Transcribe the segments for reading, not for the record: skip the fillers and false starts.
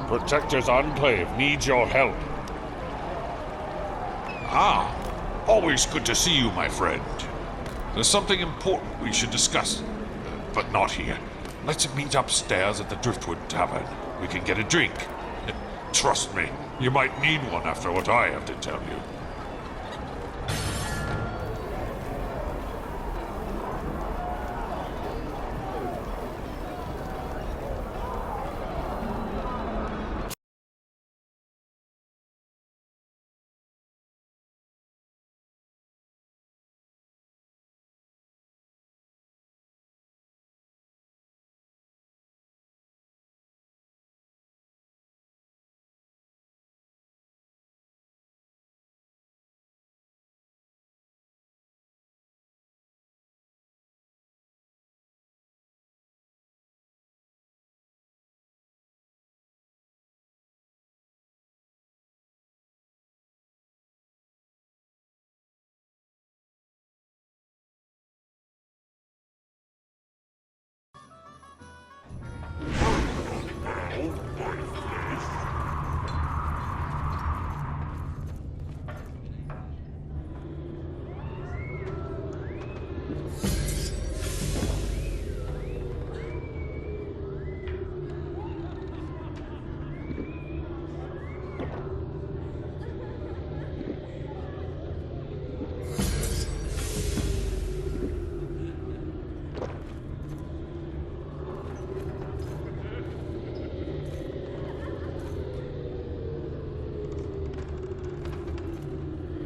Protector's Enclave needs your help. Ah, always good to see you, my friend. There's something important we should discuss, but not here. Let's meet upstairs at the Driftwood Tavern. We can get a drink. Trust me, you might need one after what I have to tell you.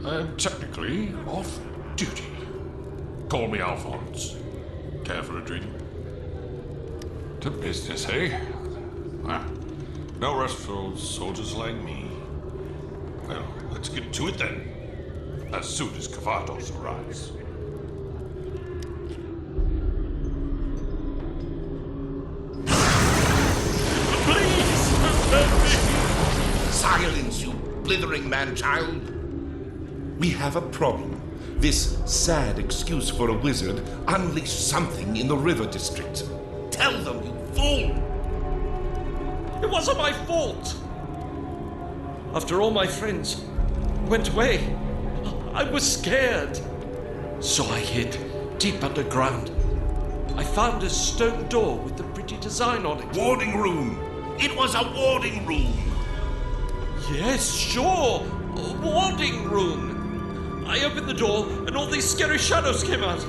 I'm technically off duty. Call me Alphonse. Care for a drink? To business, eh? Ah, no rest for old soldiers like me. Well, let's get to it then. As soon as Cavados arrives. Please, help me! Silence, you blithering man-child. We have a problem. This sad excuse for a wizard unleashed something in the river district. Tell them, you fool! It wasn't my fault! After all my friends went away, I was scared. So I hid deep underground. I found a stone door with a pretty design on it. Warding room! It was a warding room! Yes, sure! A warding room! I opened the door and all these scary shadows came out.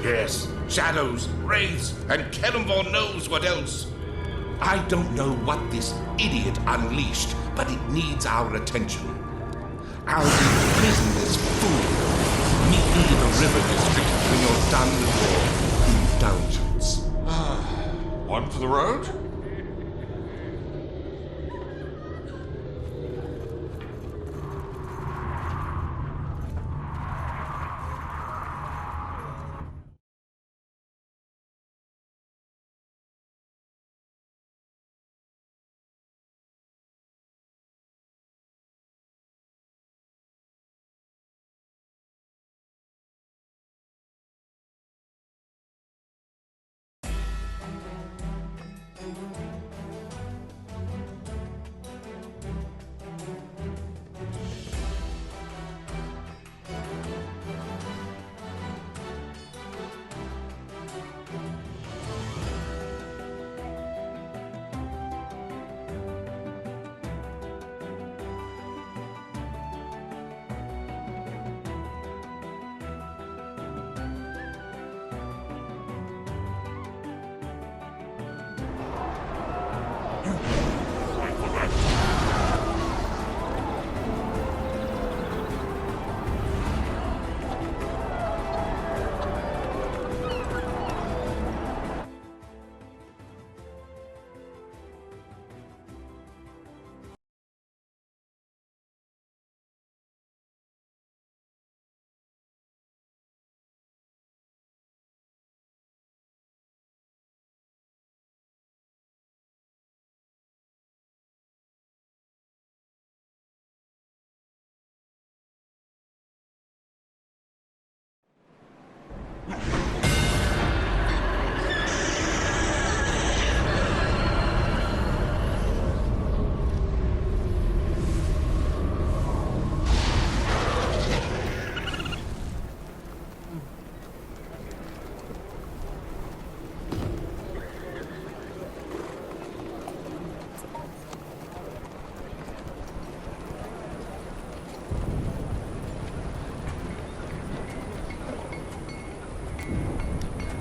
Yes, shadows, wraiths, and Kellenborn knows what else. I don't know what this idiot unleashed, but it needs our attention. I'll imprison this fool. Meet me in the river district when you're done with your indulgence. One for the road?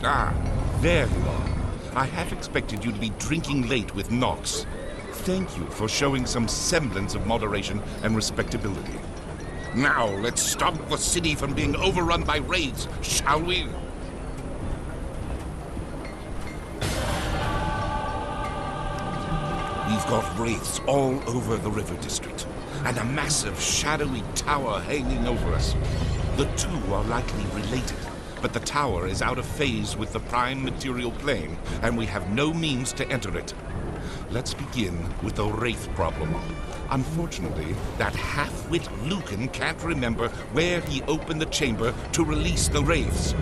Ah, there you are. I half expected you to be drinking late with Nox. Thank you for showing some semblance of moderation and respectability. Now, let's stop the city from being overrun by raids, shall we? We've got wraiths all over the river district, and a massive shadowy tower hanging over us. The two are likely related, but the tower is out of phase with the prime material plane, and we have no means to enter it. Let's begin with the wraith problem. Unfortunately, that half-wit Lucan can't remember where he opened the chamber to release the wraiths.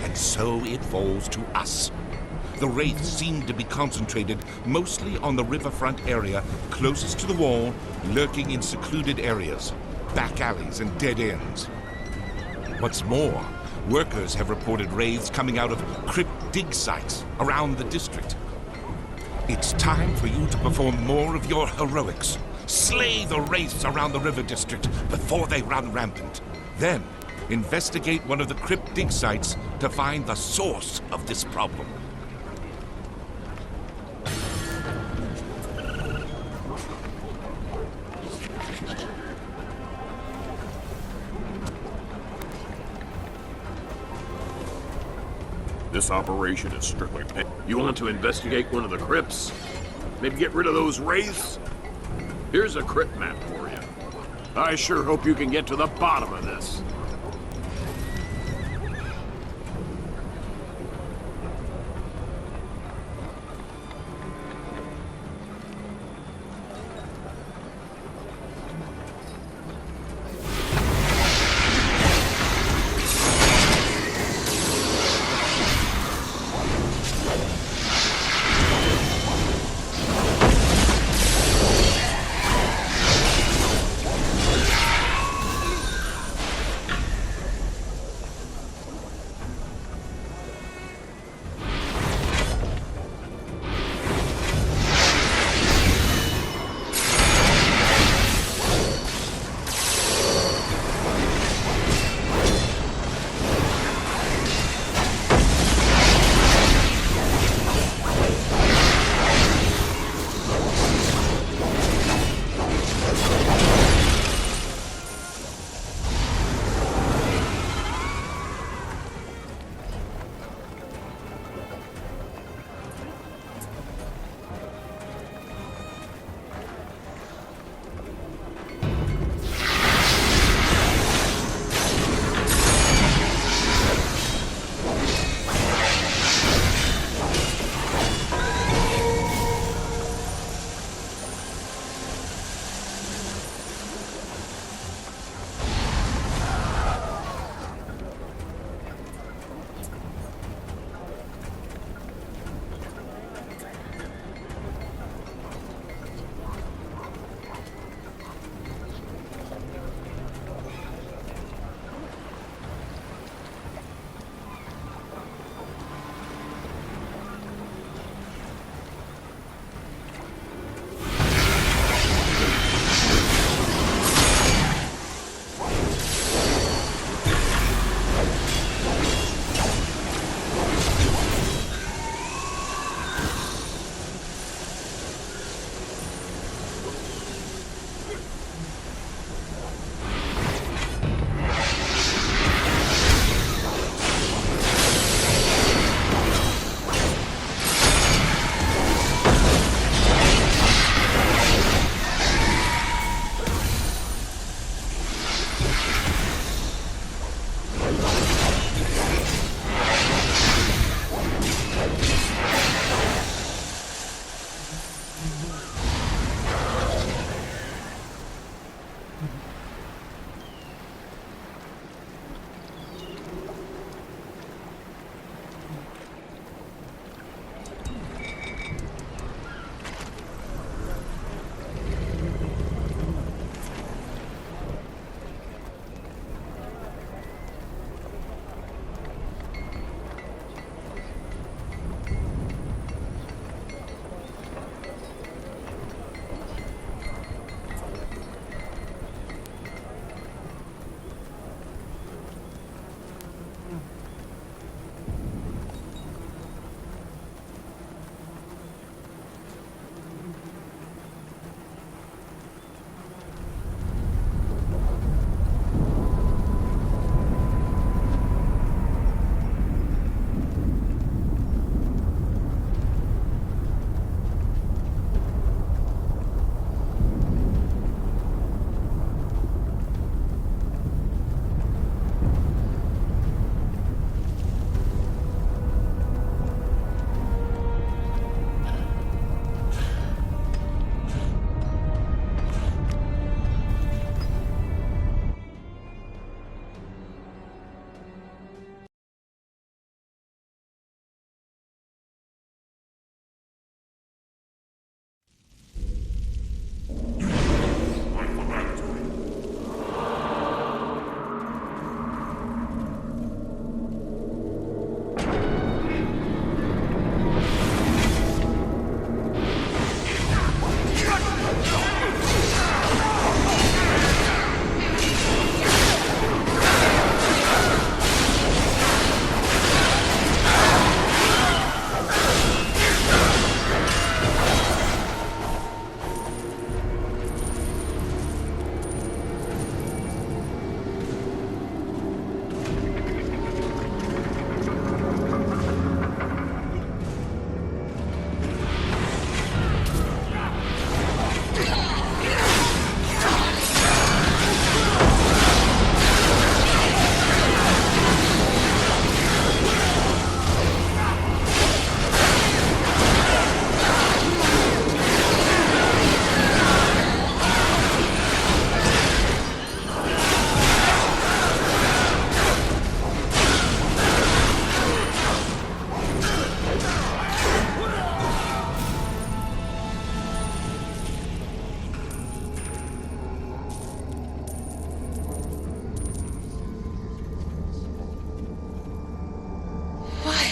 And so it falls to us. The wraiths seem to be concentrated mostly on the riverfront area closest to the wall, lurking in secluded areas, back alleys and dead ends. What's more, workers have reported wraiths coming out of crypt dig sites around the district. It's time for you to perform more of your heroics. Slay the wraiths around the river district before they run rampant. Then, investigate one of the crypt dig sites to find the source of this problem. This operation is strictly You want to investigate one of the crypts? Maybe get rid of those wraiths? Here's a crypt map for you. I sure hope you can get to the bottom of this.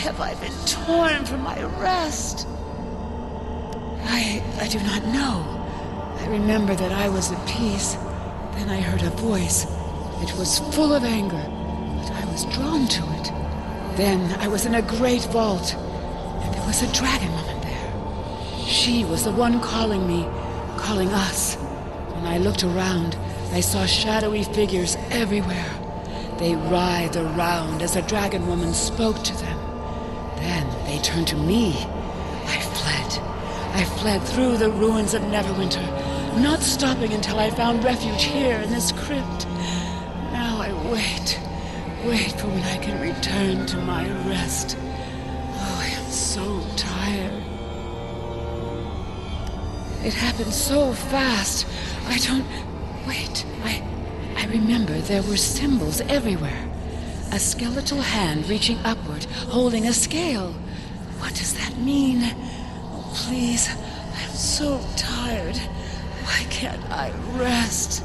have I been torn from my rest? I do not know. I remember that I was at peace. Then I heard a voice. It was full of anger, but I was drawn to it. Then I was in a great vault, and there was a dragon woman there. She was the one calling me, calling us. When I looked around, I saw shadowy figures everywhere. They writhed around as the dragon woman spoke to them. Then they turned to me. I fled. I fled through the ruins of Neverwinter, not stopping until I found refuge here in this crypt. Now I wait for when I can return to my rest. Oh, I am so tired. It happened so fast. I remember there were symbols everywhere. A skeletal hand reaching upward, holding a scale. What does that mean? Oh, please, I'm so tired. Why can't I rest?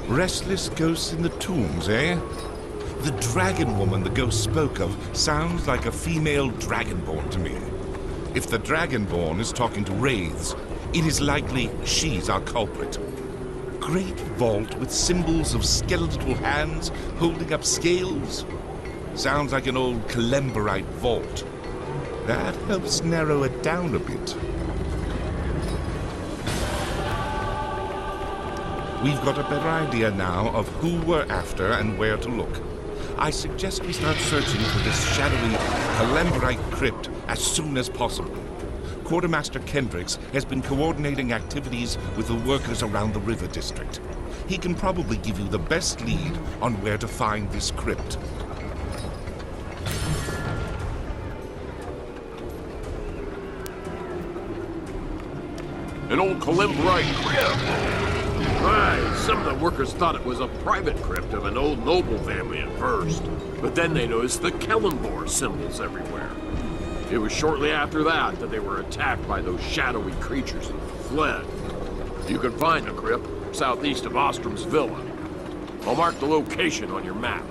Restless ghosts in the tombs, eh? The dragon woman the ghost spoke of sounds like a female dragonborn to me. If the dragonborn is talking to wraiths, it is likely she's our culprit. Great vault with symbols of skeletal hands holding up scales. Sounds like an old Kalemborite vault. That helps narrow it down a bit. We've got a better idea now of who we're after and where to look. I suggest we start searching for this shadowy Kalemborite crypt as soon as possible. Quartermaster Kendricks has been coordinating activities with the workers around the river district. He can probably give you the best lead on where to find this crypt. An old Kalemborite crypt. Right, some of the workers thought it was a private crypt of an old noble family at first, but then they noticed the Kellenbor symbols everywhere. It was shortly after that that they were attacked by those shadowy creatures and fled. You can find the crypt southeast of Ostrom's villa. I'll mark the location on your map.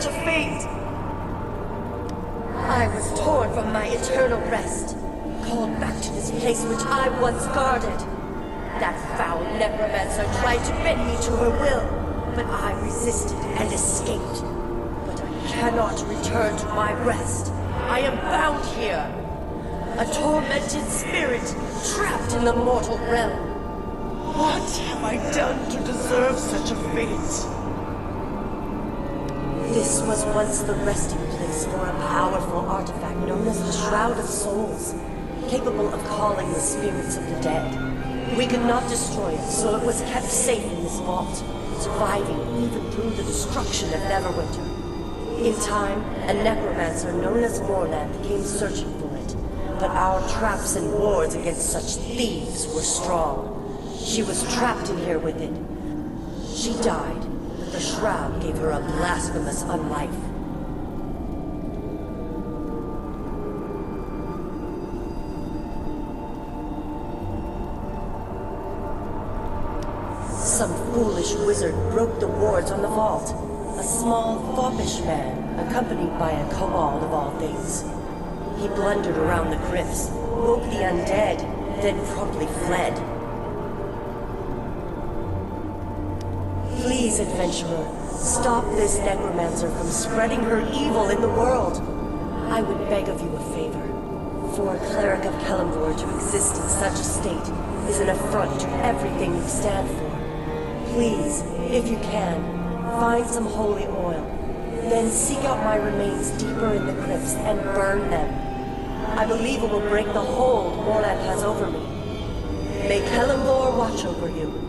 such a fate? I was torn from my eternal rest, called back to this place which I once guarded. That foul necromancer tried to bend me to her will, but I resisted and escaped. But I cannot return to my rest. I am bound here, a tormented spirit trapped in the mortal realm. What have I done to deserve such a fate? This was once the resting place for a powerful artifact known as the Shroud of Souls, capable of calling the spirits of the dead. We could not destroy it, so it was kept safe in this vault, surviving even through the destruction of Neverwinter. In time, a necromancer known as Morland came searching for it, but our traps and wards against such thieves were strong. She was trapped in here with it. She died, but the Shroud gave her a blasphemous unlife. Some foolish wizard broke the wards on the vault. A small, foppish man, accompanied by a kobold of all things. He blundered around the crypts, woke the undead, then promptly fled. Please, adventurer, stop this necromancer from spreading her evil in the world. I would beg of you a favor. For a cleric of Kelemvor to exist in such a state is an affront to everything you stand for. Please, if you can, find some holy oil. Then seek out my remains deeper in the crypts and burn them. I believe it will break the hold Morland has over me. May Kelemvor watch over you.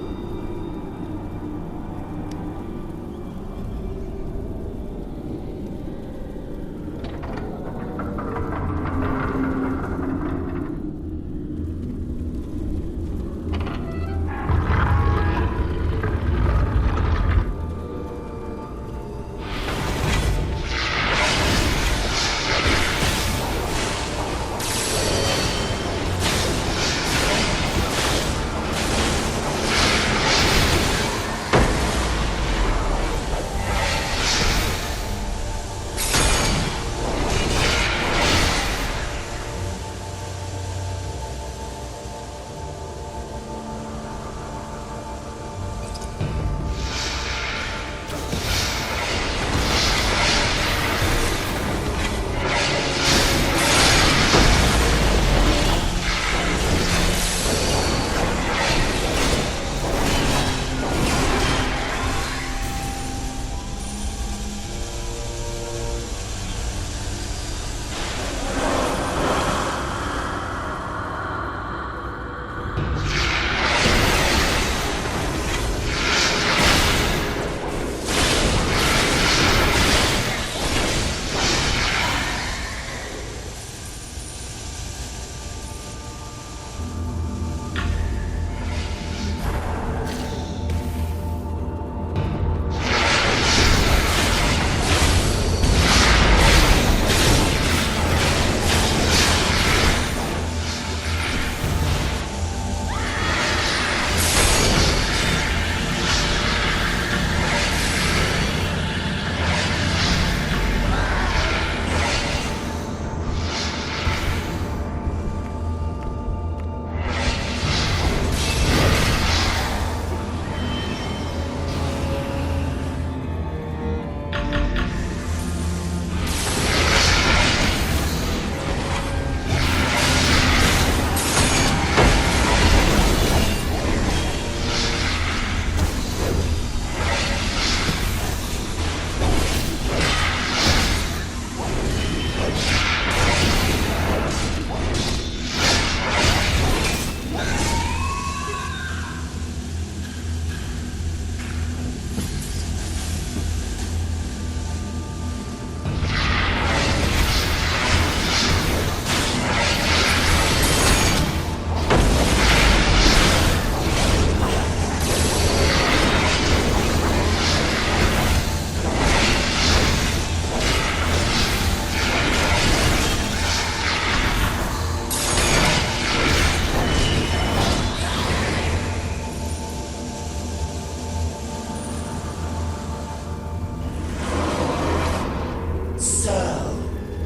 So,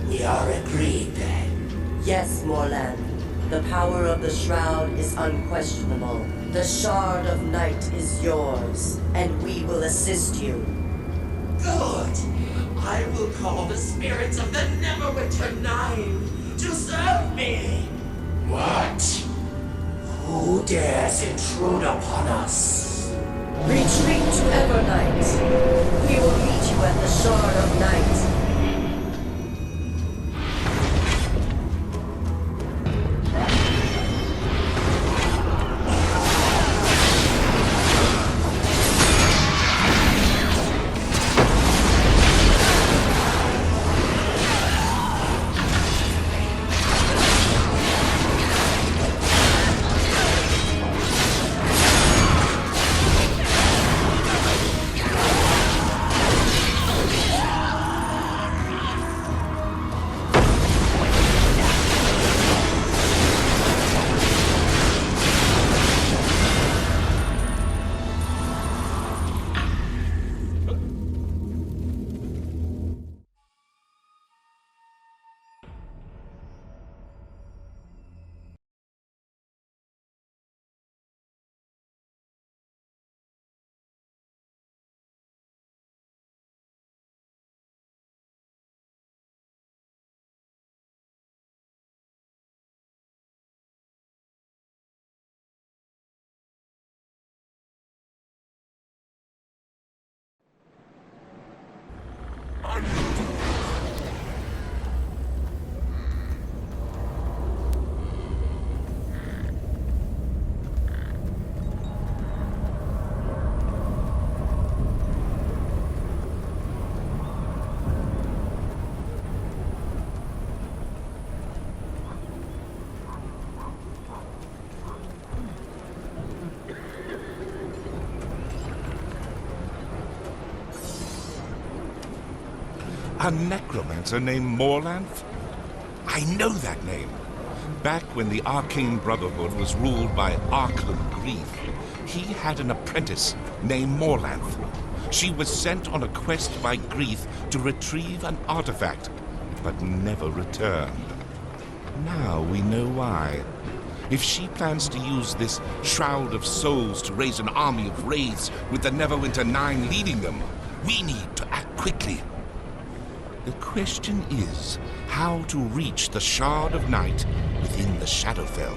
we are agreed then. Yes, Morland. The power of the Shroud is unquestionable. The Shard of Night is yours, and we will assist you. Good. I will call the spirits of the Neverwinter-9 to serve me. What? Who dares intrude upon us? Retreat to Evernight. We will meet you at the Shard of Night. A necromancer named Morland? I know that name. Back when the Arcane Brotherhood was ruled by Arkham Grief, he had an apprentice named Morland. She was sent on a quest by Grief to retrieve an artifact, but never returned. Now we know why. If she plans to use this Shroud of Souls to raise an army of wraiths with the Neverwinter-9 leading them, we need to act quickly. The question is how to reach the Shard of Night within the Shadowfell.